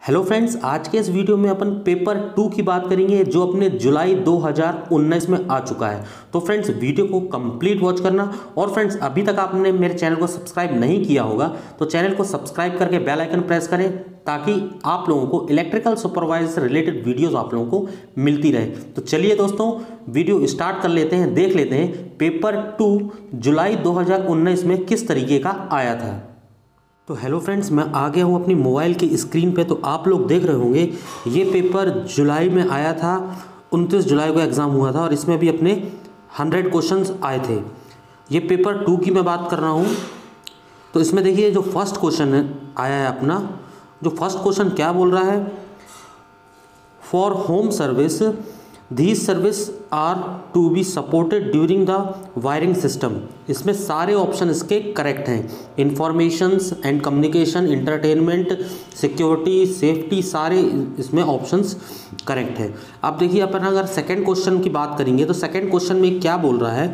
Hello friends, आज के इस वीडियो में अपन पेपर 2 की बात करेंगे जो अपने जुलाई 2019 में आ चुका है। तो फ्रेंड्स वीडियो को कंप्लीट वॉच करना। और फ्रेंड्स अभी तक आपने मेरे चैनल को सब्सक्राइब नहीं किया होगा तो चैनल को सब्सक्राइब करके बेल आइकन प्रेस करें ताकि आप लोगों को इलेक्ट्रिकल सुपरवाइजर से रिलेटेड वीडियोज़ आप लोगों को मिलती रहे। तो चलिए दोस्तों वीडियो स्टार्ट कर लेते हैं, देख लेते हैं पेपर 2 जुलाई 2019 में किस तरीके का आया था। तो हेलो फ्रेंड्स, मैं आ गया हूँ अपनी मोबाइल की स्क्रीन पे। तो आप लोग देख रहे होंगे ये पेपर जुलाई में आया था, 29 जुलाई को एग्ज़ाम हुआ था और इसमें भी अपने 100 क्वेश्चंस आए थे। ये पेपर 2 की मैं बात कर रहा हूँ। तो इसमें देखिए जो फर्स्ट क्वेश्चन आया है अपना, जो फर्स्ट क्वेश्चन क्या बोल रहा है, for home service these service are to be supported during the wiring system. इसमें सारे ऑप्शन इसके करेक्ट हैं। Informations and communication, entertainment, security, safety, सारे इसमें ऑप्शंस करेक्ट हैं। अब देखिए अपन अगर सेकंड क्वेश्चन की बात करेंगे तो सेकंड क्वेश्चन में क्या बोल रहा है,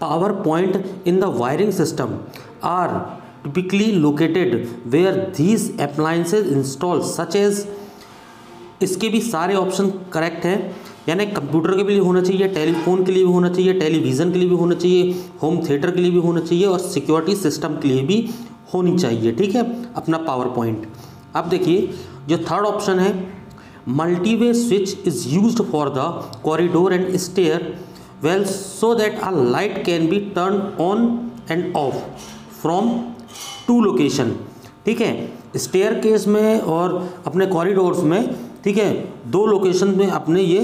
power point in the wiring system are typically located where these appliances install such as. इसके भी सारे ऑप्शन करेक्ट हैं, यानी कंप्यूटर के लिए होना चाहिए, टेलीफोन के लिए भी होना चाहिए, टेलीविज़न के लिए भी होना चाहिए, होम थिएटर के लिए भी होना चाहिए और सिक्योरिटी सिस्टम के लिए भी होनी चाहिए। ठीक है, अपना पावर पॉइंट। अब देखिए जो थर्ड ऑप्शन है, multiway switch is used for the corridor and stair well so that a light can be turn on and off from 2 location. ठीक है, स्टेयर केस में और अपने कॉरिडोर्स में, ठीक है, 2 लोकेशन में अपने ये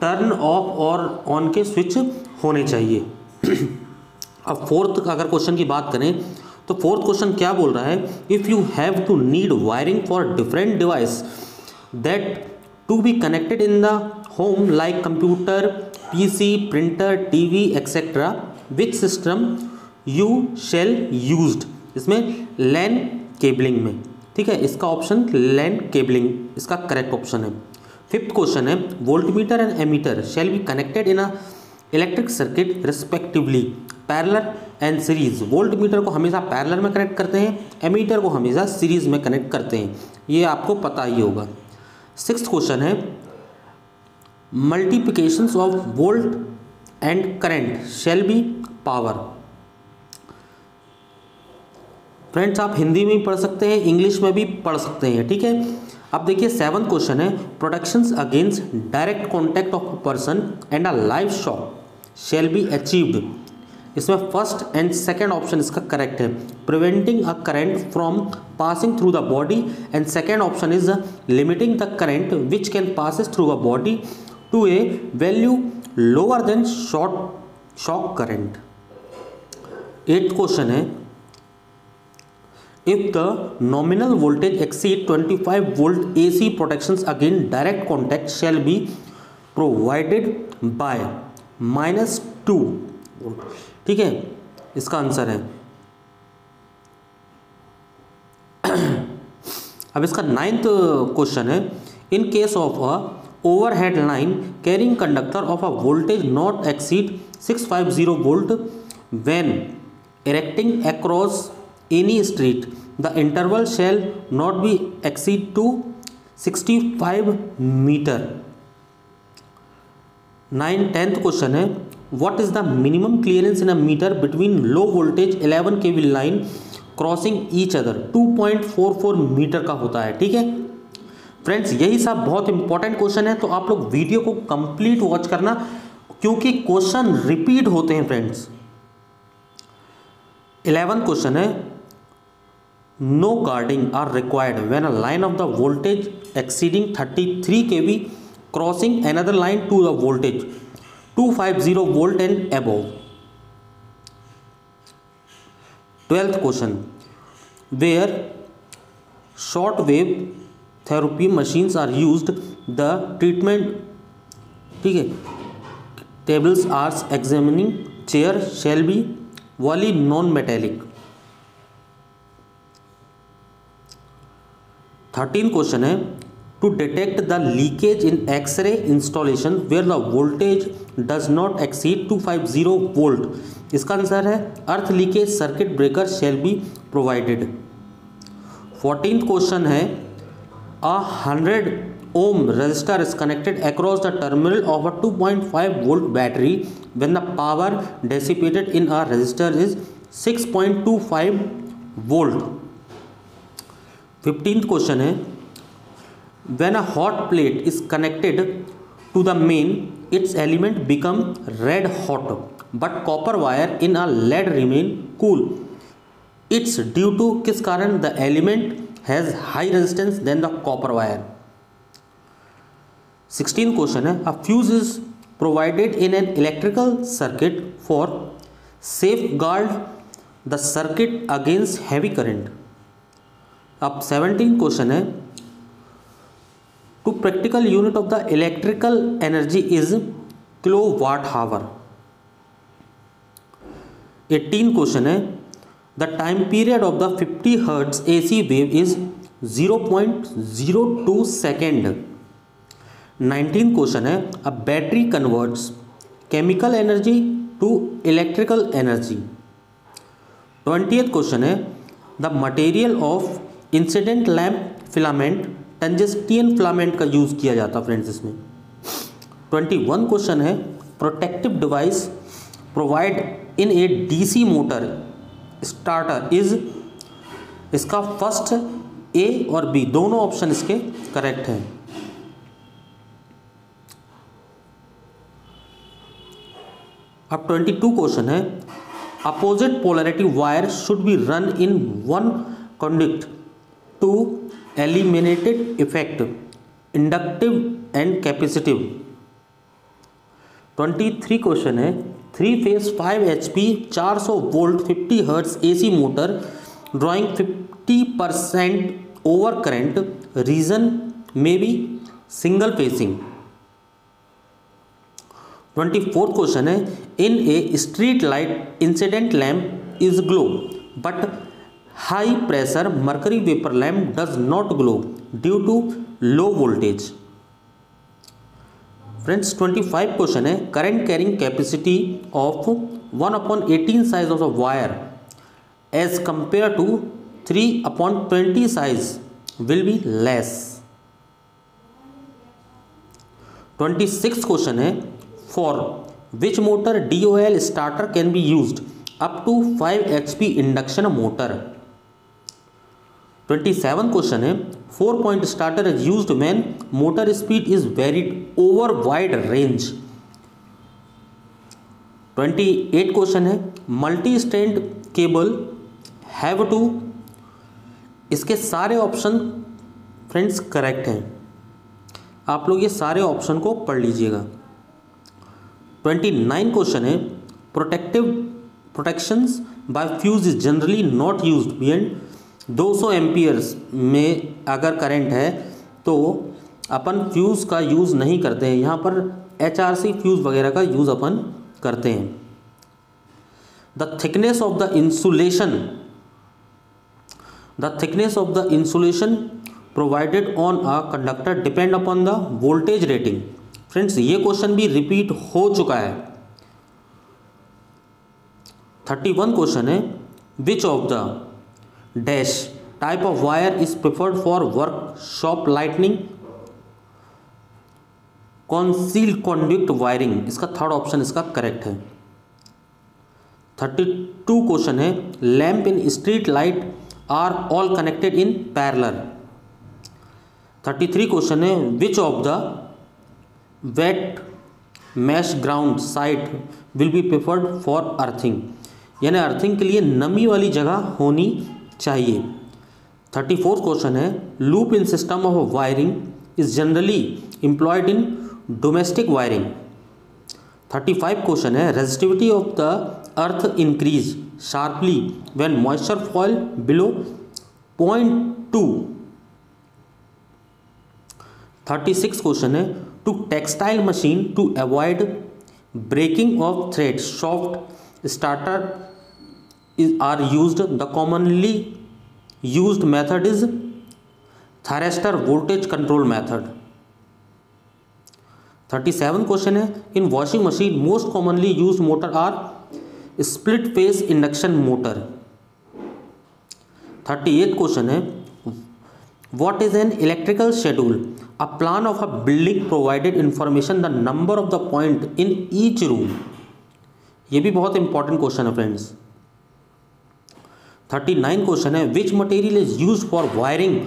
टर्न ऑफ और ऑन के स्विच होने चाहिए। अब फोर्थ अगर क्वेश्चन की बात करें तो फोर्थ क्वेश्चन क्या बोल रहा है, if you have to need wiring for different device that to be connected in the home like computer, PC, printer, TV etcetera, which system you shall used. इसमें लैन केबलिंग में, ठीक है, इसका option LAN cabling इसका correct option है। Fifth question है, voltmeter and ammeter shall be connected in a electric circuit respectively parallel and series. Voltmeter को हमेशा पैरेलल में कनेक्ट करते हैं, एमीटर को हमेशा सीरीज में कनेक्ट करते हैं, ये आपको पता ही होगा। सिक्स्थ क्वेश्चन है, multiplications of volt and current shall be power. Friends आप हिंदी में भी पढ़ सकते हैं, इंग्लिश में भी पढ़ सकते हैं। ठीक है, अब देखिए सेवंथ क्वेश्चन है, protections against direct contact of a person and a live shock shall be achieved. इसमें फर्स्ट एंड सेकंड ऑप्शन इसका करेक्ट है, preventing a current from passing through the body and second option is limiting the current which can passes through a body to a value lower than shock current. Eighth question है, if the nominal voltage exceed 25 volt AC protections against direct contact shall be provided by -2 volt। ठीक है, इसका answer है। अब इसका 9th question है, in case of a overhead line carrying conductor of a voltage not exceed 650 volt when erecting across any street the interval shall not be exceed to 65 meter। 10th question है, what is the minimum clearance in a meter between low voltage 11 kV line crossing each other। 2.44 metre का होता है। ठीक है friends, यही सब बहुत important question है, तो आप लोग वीडियो को कंप्लीट वॉच करना क्योंकि क्वेश्चन रिपीट होते हैं फ्रेंड्स। 11th क्वेश्चन है, no guarding are required when a line of the voltage exceeding 33 kV crossing another line to the voltage 250 volt and above। 12th question, where short wave therapy machines are used the treatment, ठीक है, tables are examining chair shall be wholly non metallic। 13th question है, to detect the leakage in X-ray installation where the voltage does not exceed 250 volt. इसका answer है earth leakage circuit breaker shall be provided. 14th question है, A 100 ohm resistor is connected across the terminal of a 2.5 volt battery when the power dissipated in a resistor is 6.25 volt. 15th question है, when a hot plate is connected to the main, its element become red hot, but copper wire in a lead remain cool. It's due to किस कारण the element has high resistance than the copper wire. 16th question है, a fuse is provided in an electrical circuit for safeguard the circuit against heavy current. अब 17th question है, to practical unit of the electrical energy is kilowatt hour. 18th question है, the time period of the 50 Hz AC wave is 0.02 second. 19th question है, a battery converts chemical energy to electrical energy. 20th question है, the material of incident lamp filament tungsten filament का use किया जाता friends इसमें. 21 question है, protective device provide in A DC motor starter is, इसका first A or B दोनों option इसके correct हैं. अब 22 क्वेश्चन है, opposite polarity wire should be run in one conduct to eliminated effect inductive and capacitive. 23 question है, 3 phase 5 HP 400 volt 50 hertz AC motor drawing 50% over current, reason may be single phasing. 24th question है, in a street light incident lamp is glow but high pressure mercury vapour lamp does not glow due to low voltage. Friends 25 question है, current carrying capacity of 1/18 size of a wire as compare to 3/20 size will be less. 26 question है, for which motor DOL starter can be used up to 5 HP induction motor. 27 question है, 4-point starter is used when motor speed is varied over wide range. 28 question है, multi strand cable have to, इसके सारे option friends correct हैं. आप लोग ये सारे option को पढ़ लीजिएगा. 29 क्वेश्चन है, protections by fuse is generally not used beyond 200 amperes में अगर करंट है तो अपन फ्यूज़ का यूज़ नहीं करते हैं. यहाँ पर HRC फ्यूज़ वगैरह का यूज़ अपन करते हैं. The thickness of the insulation provided on a conductor depend upon the voltage rating. Friends ये क्वेश्चन भी रिपीट हो चुका है. 31 क्वेश्चन है, which of the dash type of wire is preferred for workshop lightning, concealed conduit wiring, इसका third option इसका correct है. 32 question है, lamp in street light are all connected in parallel. 33 question है, which of the wet mash ground site will be preferred for earthing, यानी earthing के लिए नमी वाली जगह होनी चाहिए. 34th क्वेश्चन है, loop in system of wiring is generally employed in domestic wiring. 35 question है, resistivity of the earth increase sharply when moisture fall below 0.2. 36 question है, to textile machine to avoid breaking of thread soft starter are used. The commonly used method is thyristor voltage control method. 37 question है, in washing machine most commonly used motor are split phase induction motor. 38 question है, What is an electrical schedule? A plan of a building provided information the number of the point in each room. ये भी बहुत important question है friends. 39 question है which material is used for wiring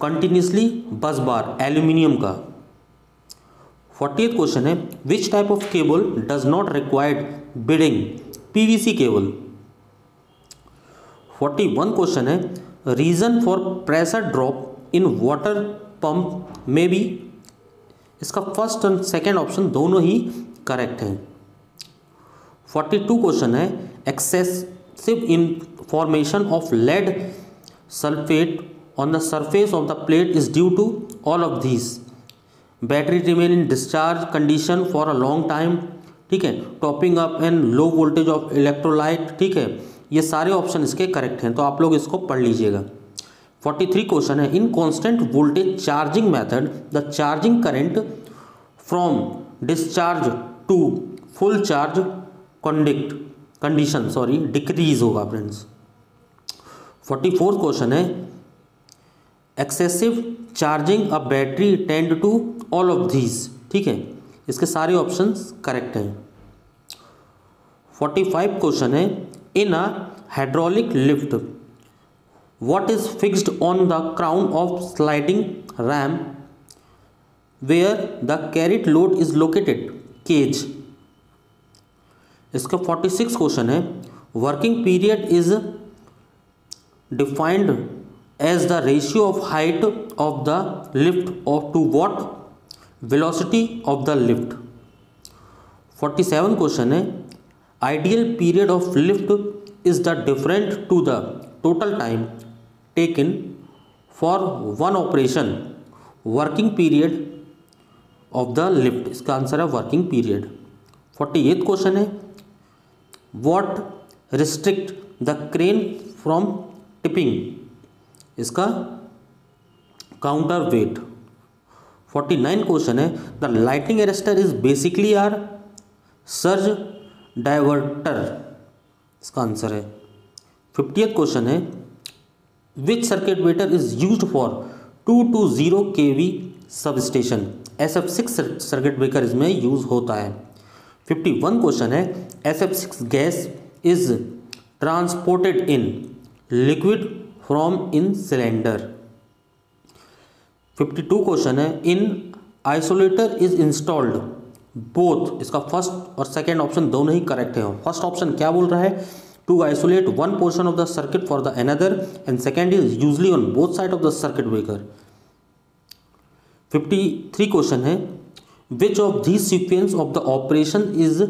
continuously bus bar? Aluminium का। 40th question है which type of cable does not required bidding? PVC cable. 41 question है reason for pressure drop in water pump में B? इसका first और second option दोनों ही correct हैं। 42 question है excessive information of lead sulphate on the surface of the plate is due to all of these. Battery remain in discharge condition for a long time, ठीक है, topping up and low voltage of electrolyte, ठीक है, ये सारे option इसके correct हैं, तो आप लोग इसको पढ़ लीजिएगा। 43 क्वेश्चन है in constant voltage charging method the charging current from discharge to full charge condition decrease होगा फ्रेंड्स। 44 क्वेश्चन है excessive charging a battery tend to all of these, ठीक है, इसके सारे ऑप्शंस करेक्ट हैं। 45 क्वेश्चन है in a hydraulic lift what is fixed on the crown of sliding ram where the carried load is located? Cage. इसका 46 question है working period is defined as the ratio of height of the lift और to what velocity of the lift. 47 question है ideal period of lift is the different to the total time taken for one operation working period of the lift? इसका answer है working period. 48 question है what restrict the crane from tipping? इसका counterweight. 49 question है the lightning arrester is basically are surge diverter? इसका answer है। 50th question है which circuit breaker is used for 220 kV substation? SF6 circuit breaker इसमें use होता है। 51 question है SF6 gas is transported in liquid from in cylinder. 52 question है in isolator is installed both? इसका first और second option दोनों ही correct है। फर्स्ट ऑप्शन क्या बोल रहा है to isolate one portion of the circuit for the another and second is usually on both side of the circuit breaker. 53 question है which of this sequence of the operation is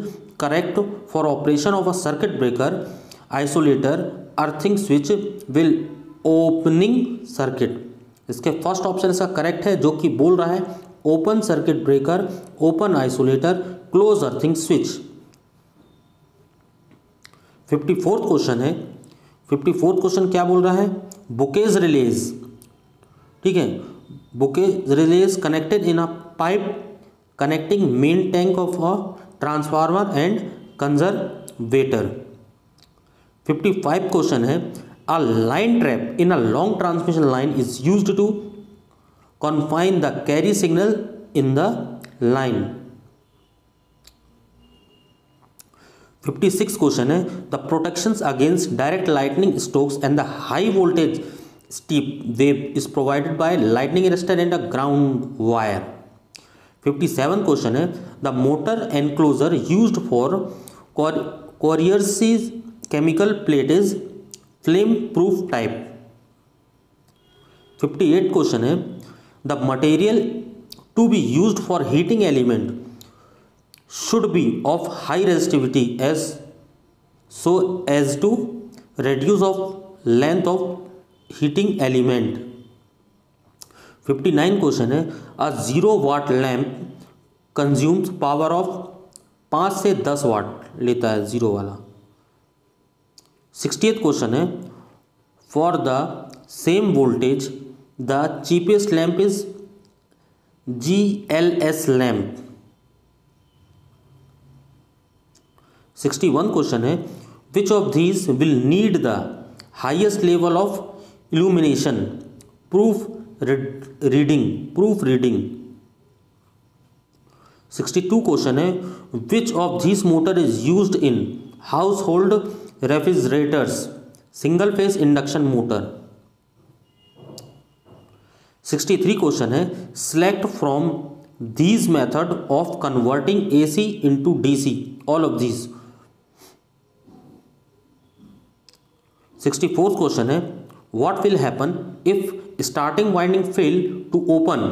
correct for operation of a circuit breaker isolator earthing switch will opening circuit? इसके first option इसका correct है जो कि बोल रहा है open circuit breaker, open isolator, close earthing switch. 54th question है 54th question क्या बोल रहा है बुकेज रिलेज, ठीक है, bouquets release connected in a pipe connecting main tank of a transformer and conservator. 55 question है a line trap in a long transmission line is used to confine the carry signal in the line। 56 question है the protections against direct lightning strokes and the high voltage steep wave is provided by lightning arrestor and a ground wire। 57 question है the motor enclosure used for coercive chemical plate is flame proof type। 58 question है the material to be used for heating element should be of high resistivity as so as to reduce of length of heating element। 59 question है a 0 watt lamp consumes power of 5 से 10 वाट लेता है zero वाला। 60th question है for the same voltage the cheapest lamp is GLS lamp. 61 question है which of these will need the highest level of illumination? Proof reading, proof reading. 62 question है which of this motor is used in household refrigerators, single phase induction motor. 63 question है select from these method of converting AC into DC, all of these। 64th question है what will happen if starting winding fail to open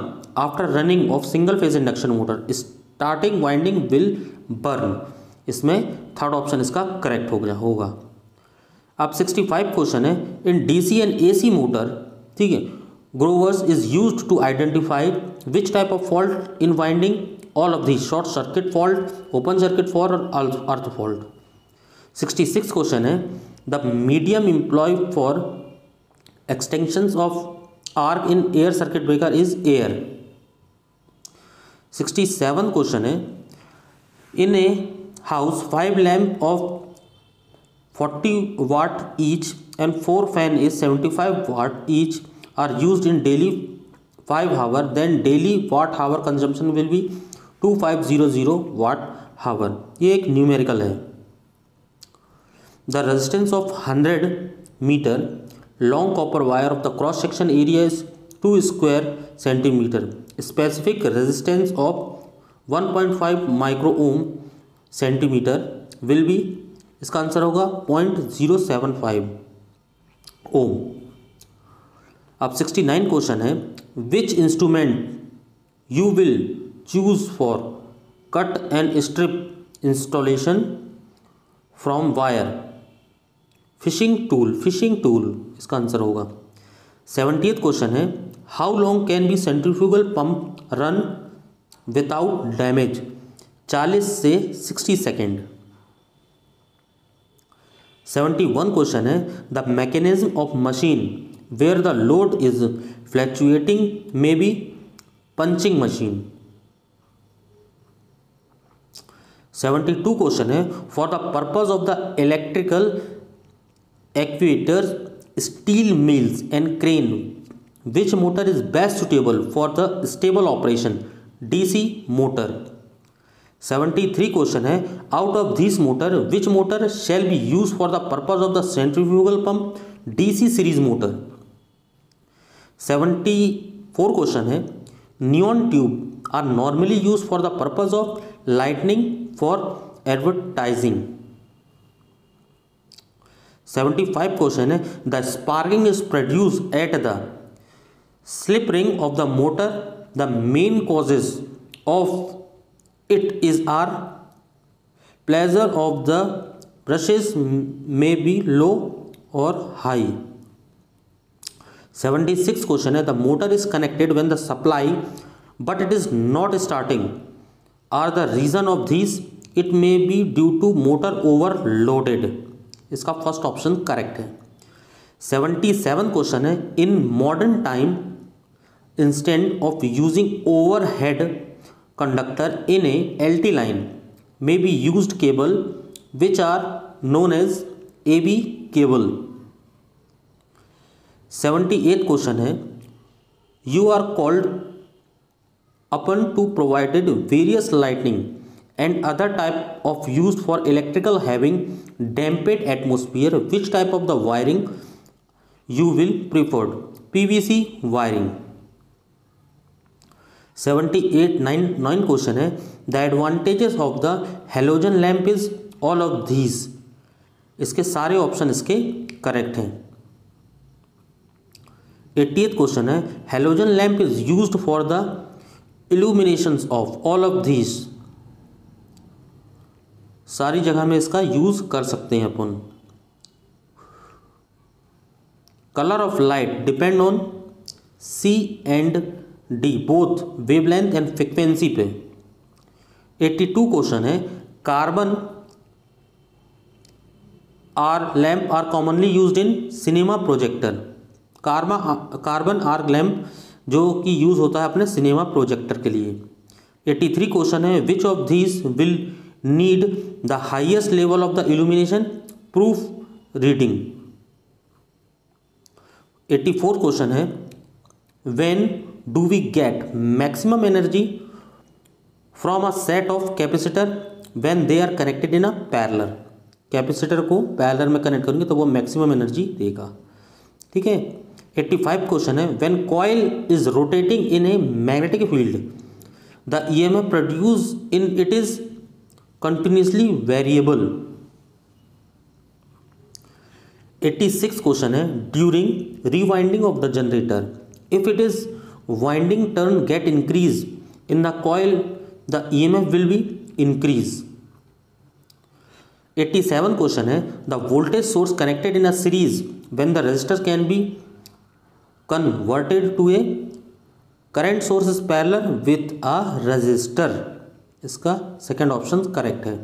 after running of single phase induction motor, starting winding will burn। इसमें third option इसका correct होगा। अब 65 question है इन DC and AC motor, ठीक है, Grovers is used to identify which type of fault in winding, all of these, short circuit fault, open circuit fault और earth fault। 66 question है the medium employed for extensions of arc in air circuit breaker is air। 67 question है in a house 5 lamp of 40 watt each and 4 fan is 75 watt each are used in daily 5 hour, then daily watt hour consumption will be 2500 watt hour। ये एक numerical है। The resistance of 100 meter long copper wire of the cross section area is 2 square centimeter, specific resistance of 1.5 micro ohm centimeter will be, इसका answer होगा 0.075 ओम। अब 69 question है which instrument you will choose for cut and strip installation from wire, fishing tool इसका answer होगा। 70th question है how long can be centrifugal pump run without damage, 40 से 60 second. 71 question है the mechanism of machine where the load is fluctuating may be punching machine। 72 question है for the purpose of the electrical actuators, steel mills and crane which motor is best suitable for the stable operation, DC motor। 73 question है out of this motor which motor shall be used for the purpose of the centrifugal pump, DC series motor। 74 question है neon tube are normally use for the purpose of lightning for advertising. 75 question है the sparking is produce at the slip ring of the motor, the main causes of it is are pleasure of the brushes may be low और high. 76 question है the motor is connected when the supply but it is not starting, are the reason of this, it may be due to motor overloaded, इसका first option correct है। 77 question है in modern time instant of using overhead conductor in a LT line may be used cable which are known as AB cable। 78 question है you are called upon to provided various lightning and other type of use for electrical having damped atmosphere, which type of the wiring you will preferred, PVC wiring. 9 question है the advantages of the halogen lamp is all of these, इसके सारे option इसके correct हैं। 80th question है halogen lamp is used for the illuminations of all of these, सारी जगह में इसका यूज कर सकते हैं अपन। Colour of light depend on C and D both wavelength and frequency पे। 82 क्वेश्चन है carbon arc lamp are commonly used in cinema projector, carbon arc lamp जो कि यूज होता है अपने सिनेमा प्रोजेक्टर के लिए। 83 क्वेश्चन है which of these will need the highest level of the illumination, proof reading. 84 question है when do we get maximum energy from a set of capacitor when they are connected in a parallel. Capacitor को parallel में connect करेंगे तो वो maximum energy देगा। ठीक है। 85 question है, when coil is rotating in a magnetic field the EMF produce in it is continuously variable. 86 question है, during rewinding of the generator if it is winding turn get increase in the coil the EMF will be increase. 87 question है, the voltage source connected in a series when the resistor can be converted to a current source is parallel with a resistor. इसका second option correct है।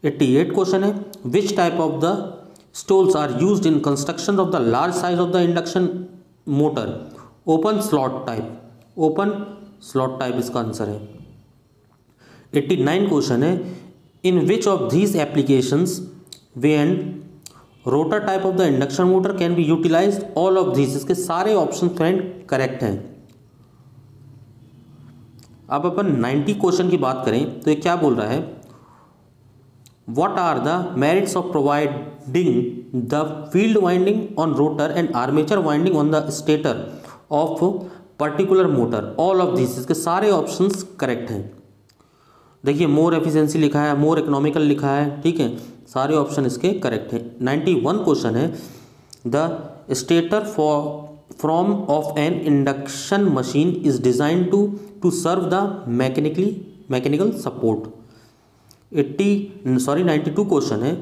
88 question है, which type of the slots are used in construction of the large size of the induction motor. Open slot type, open slot type इसका answer है। 89 question है, in which of these applications when rotor type of the induction motor can be utilised all of these. इसके सारे option friend correct हैं। अब अपन 90 question की बात करें तो ये क्या बोल रहा है, what are the merits of providing the field winding on rotor and armature winding on the stator of particular motor. All of this, इसके सारे ऑप्शंस करेक्ट हैं। देखिए मोर एफिशिएंसी लिखा है, मोर इकोनॉमिकल लिखा है। ठीक है, सारे ऑप्शन इसके करेक्ट हैं। 91 क्वेश्चन है, the stator from of an induction machine is design to serve the mechanical support. 92 question है,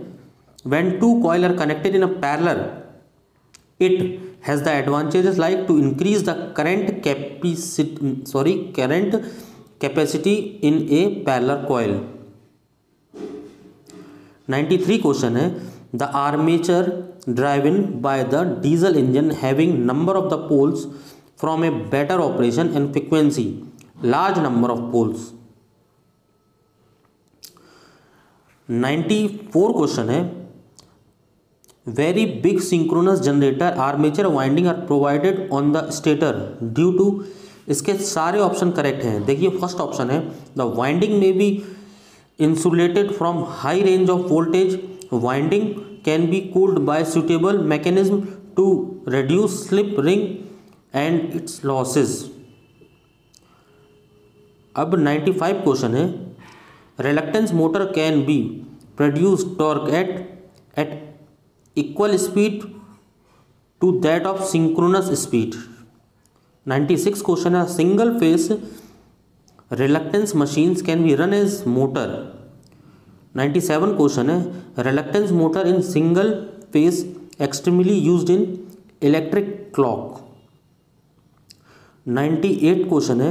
when two coil are connected in a parallel it has the advantages like to increase the current capacity in a parallel coil. 93 question है, the armature driven by the diesel engine having number of the poles from a better operation and frequency large number of poles. 94 question है, very big synchronous generator armature winding are provided on the stator due to. इसके सारे option correct हैं। देखिए first option है, the winding में be insulated from high range of voltage, winding can be cooled by suitable mechanism to reduce slip ring and its losses। अब 95 question है, reluctance motor can be produce torque at equal speed to that of synchronous speed। 96 question है, single phase reluctance machines can be run as motor। 97 question है, reluctance motor in single phase extremely used in electric clock। 98 question है,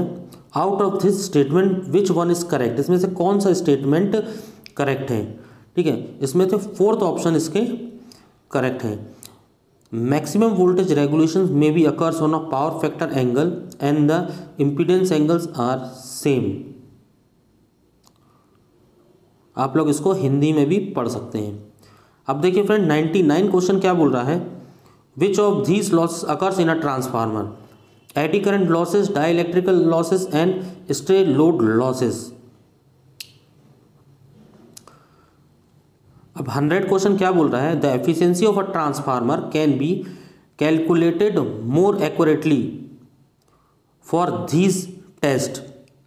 out of this statement which one is correct. इसमें से कौन सा statement correct है। ठीक है, इसमें से फोर्थ ऑप्शन इसके करेक्ट है। मैक्सिमम वोल्टेज रेगुलेशन में be occurs on a power factor angle and the impedance angles are same. आप लोग इसको हिंदी में भी पढ़ सकते हैं। अब देखिए फ्रेंड 99 क्वेश्चन क्या बोल रहा है, which of these losses occurs in a transformer, eddy current losses, dielectric losses and stray load losses. अब 100 क्वेश्चन क्या बोल रहा है, the efficiency of a transformer can be calculated more accurately for these test,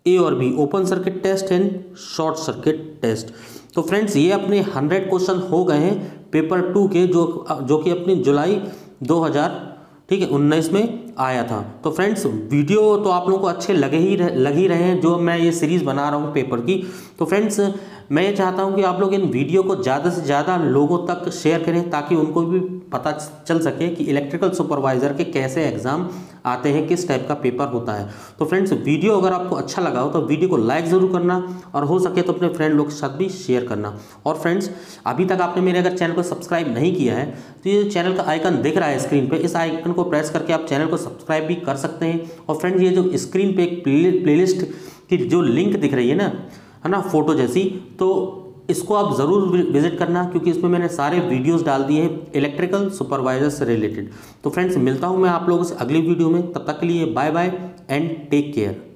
A or B, open circuit test and short circuit test. तो friends ये अपने 100 question हो गए हैं पेपर 2 के, जो कि अपनी जुलाई 2019 में आया था। तो फ्रेंड्स वीडियो तो आप लोगों को अच्छे लग ही रहे हैं जो मैं ये सीरीज़ बना रहा हूँ पेपर की। तो फ्रेंड्स मैं ये चाहता हूँ कि आप लोग इन वीडियो को ज़्यादा से ज़्यादा लोगों तक शेयर करें ताकि उनको भी पता चल सके कि इलेक्ट्रिकल सुपरवाइज़र के कैसे एग्ज़ाम आते हैं, किस टाइप का पेपर होता है। तो फ्रेंड्स वीडियो अगर आपको अच्छा लगा हो तो वीडियो को लाइक ज़रूर करना और हो सके तो अपने फ्रेंड लोग के साथ भी शेयर करना। और फ्रेंड्स अभी तक आपने मेरे अगर चैनल को सब्सक्राइब नहीं किया है तो ये चैनल का आइकन दिख रहा है स्क्रीन पे, इस आइकन को प्रेस करके आप चैनल को सब्सक्राइब भी कर सकते हैं। और फ्रेंड्स ये जो स्क्रीन पे एक प्लेलिस्ट की जो लिंक दिख रही है ना, फोटो जैसी, तो इसको आप ज़रूर विजिट करना, क्योंकि इसमें मैंने सारे वीडियोस डाल दिए हैं इलेक्ट्रिकल सुपरवाइजर से रिलेटेड। तो फ्रेंड्स मिलता हूँ मैं आप लोगों से अगली वीडियो में, तब तक के लिए bye bye and take care.